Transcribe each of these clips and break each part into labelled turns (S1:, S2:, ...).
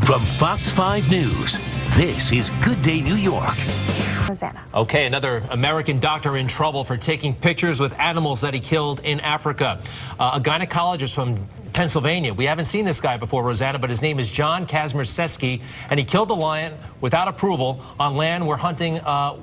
S1: From Fox 5 News, this is Good Day New York.
S2: Rosanna.
S3: Okay, another American doctor in trouble for taking pictures with animals that he killed in Africa. A gynecologist from Pennsylvania. We haven't seen this guy before, Rosanna, but his name is John Kazmierczewski, and he killed a lion without approval on land where hunting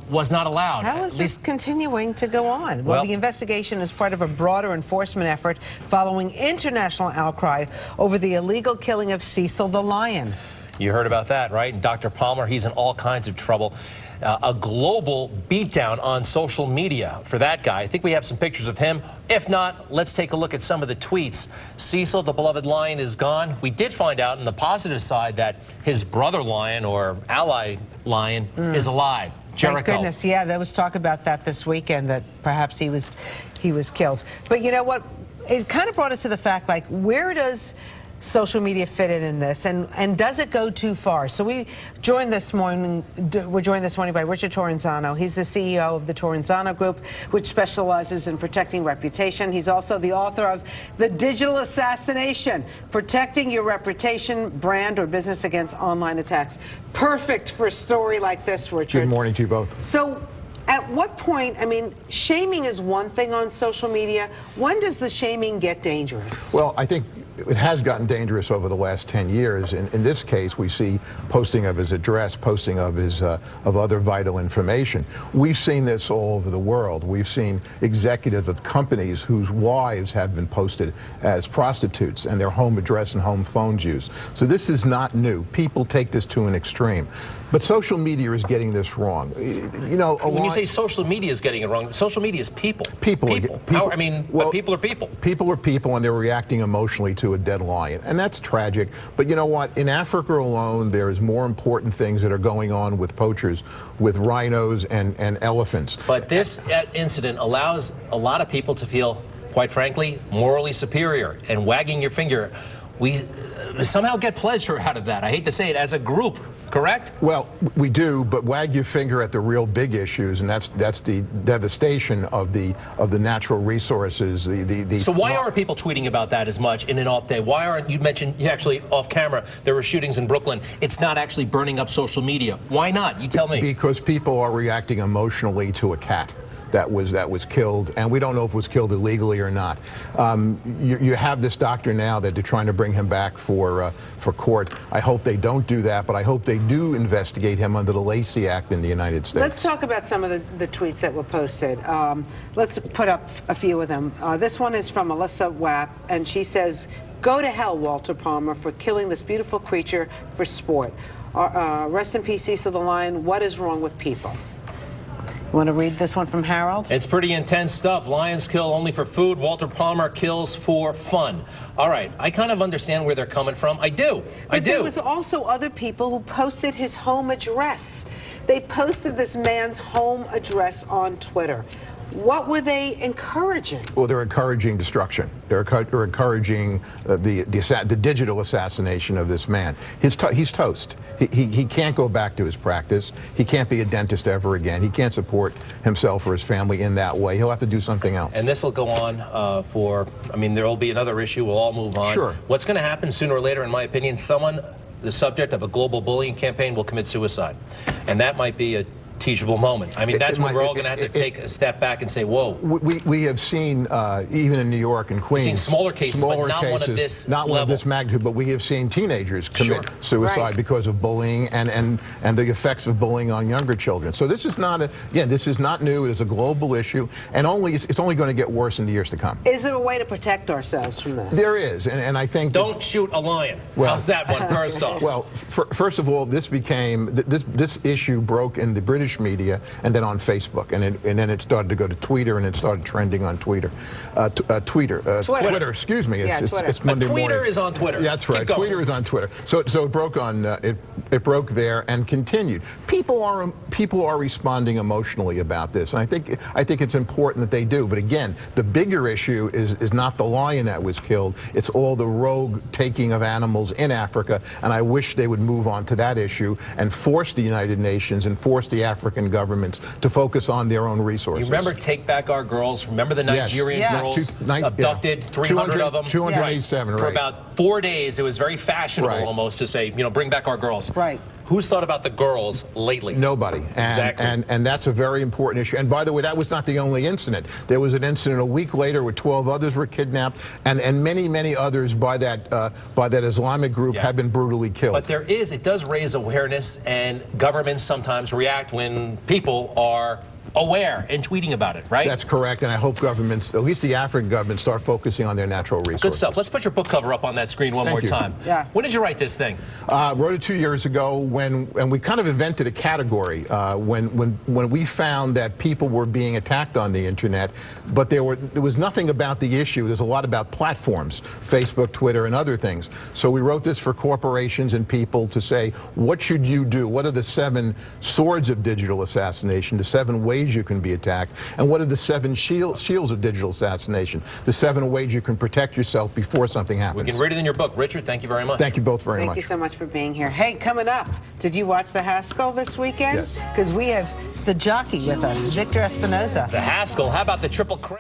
S3: was not allowed.
S4: How is this continuing to go on? Well, the investigation is part of a broader enforcement effort following international outcry over the illegal killing of Cecil the lion.
S3: You heard about that, right? And Dr. Palmer, he's in all kinds of trouble. A global beatdown on social media for that guy. I think we have some pictures of him. If not, let's take a look at some of the tweets. Cecil, the beloved lion, is gone. We did find out on the positive side that his brother lion or ally lion is alive. Jericho.
S4: Thank goodness. Yeah, there was talk about that this weekend, that perhaps he was killed. But you know what? It kind of brought us to the fact, like, where does social media fit in this, and does it go too far? So we're joined this morning by Richard Torrenzano. He's the CEO of the Torrenzano Group, which specializes in protecting reputation. He's also the author of The Digital Assassination: Protecting Your Reputation, Brand, or Business Against Online Attacks. Perfect for a story like this, Richard.
S5: Good morning to you both.
S4: So at what point, I mean, shaming is one thing on social media. When does the shaming get dangerous?
S5: Well, I think it has gotten dangerous over the last 10 years. In this case, we see posting of his address, posting of his of other vital information. We've seen this all over the world. We've seen executives of companies whose wives have been posted as prostitutes and their home address and home phones used. So this is not new. People take this to an extreme. But social media is getting this wrong. You know,
S3: when you say social media is getting it wrong, social media is people.
S5: People.
S3: I mean, well, people are people.
S5: People are people, and they're reacting emotionally to a dead lion, and that's tragic. But you know what? In Africa alone, there is more important things that are going on with poachers, with rhinos and elephants.
S3: But this incident allows a lot of people to feel, quite frankly, morally superior, and wagging your finger. We somehow get pleasure out of that. I hate to say it, as a group, correct?
S5: Well, we do, but wag your finger at the real big issues, and that's the devastation of the natural resources.
S3: So why aren't people tweeting about that as much in an off day? Why aren't, you mentioned actually off camera there were shootings in Brooklyn? It's not actually burning up social media. Why not? You tell me.
S5: Because people are reacting emotionally to a cat that was killed, and we don't know if it was killed illegally or not. You have this doctor now that they're trying to bring him back for court. I hope they don't do that, but I hope they do investigate him under the Lacey Act in the United States.
S4: Let's talk about some of the tweets that were posted. Let's put up a few of them. This one is from Melissa Wapp, and she says, "Go to hell, Walter Palmer, for killing this beautiful creature for sport. Rest in peace, Cecil the lion. What is wrong with people?" You want to read this one from Harold?
S3: It's pretty intense stuff. Lions kill only for food. Walter Palmer kills for fun. All right, I kind of understand where they're coming from. I do.
S4: But there was also other people who posted his home address. They posted this man's home address on Twitter. What were they encouraging?
S5: Well, they're encouraging destruction. They're encouraging the digital assassination of this man. He's toast. He can't go back to his practice. He can't be a dentist ever again. He can't support himself or his family in that way. He'll have to do something else.
S3: And this will go on I mean, there will be another issue. We'll all move on.
S5: Sure.
S3: What's going to happen sooner or later, in my opinion, the subject of a global bullying campaign will commit suicide. And that might be a teachable moment. I mean, that's when we're all going to have to take a step back and say, whoa.
S5: We have seen, even in New York and Queens,
S3: we've seen smaller cases, but not one of this
S5: not
S3: level.
S5: One of this magnitude, but we have seen teenagers commit suicide because of bullying and the effects of bullying on younger children. So this is not this is not new. It is a global issue, and it's only going to get worse in the years to come.
S4: Is there a way to protect ourselves from this?
S5: There is, and I think
S3: don't shoot a lion. Well, how's that one? First off.
S5: Well, first of all, this issue broke in the British media and then on Facebook, and then it started to go to Twitter, and it started trending on Twitter. Twitter, excuse me. It's Monday morning.
S3: Twitter is on Twitter.
S5: Yeah, that's right. Twitter is on Twitter. So it broke on it broke there and continued. People are responding emotionally about this, and I think it's important that they do. But again, the bigger issue is not the lion that was killed. It's all the rogue taking of animals in Africa, and I wish they would move on to that issue and force the United Nations and force the African governments to focus on their own resources.
S3: You remember Take Back Our Girls? Remember the Nigerian girls abducted, 300 of them?
S5: 287, right.
S3: For about 4 days, it was very fashionable almost to say, bring back our girls.
S4: Right.
S3: Who's thought about the girls lately?
S5: Nobody.
S3: Exactly.
S5: And that's a very important issue. And by the way, that was not the only incident. There was an incident a week later where 12 others were kidnapped, and many, many others by that Islamic group have been brutally killed.
S3: But it does raise awareness, and governments sometimes react when people are aware and tweeting about it, right?
S5: That's correct, and I hope governments, at least the African governments, start focusing on their natural resources.
S3: Good stuff. Let's put your book cover up on that screen one more time.
S4: Yeah.
S3: When did you write this thing?
S5: Wrote it 2 years ago and we kind of invented a category when we found that people were being attacked on the internet, but there was nothing about the issue. There's a lot about platforms, Facebook, Twitter, and other things. So we wrote this for corporations and people to say, what should you do? What are the 7 swords of digital assassination, the 7 ways you can be attacked, and what are the 7 shields of digital assassination, the 7 ways you can protect yourself before something happens.
S3: We can read it in your book. Richard, thank you very much.
S5: Thank you both very much.
S4: Thank you so much for being here. Hey, coming up, did you watch the Haskell this weekend?
S5: Yes.
S4: Because we have the jockey with us, Victor Espinoza.
S3: The Haskell, how about the Triple Crown?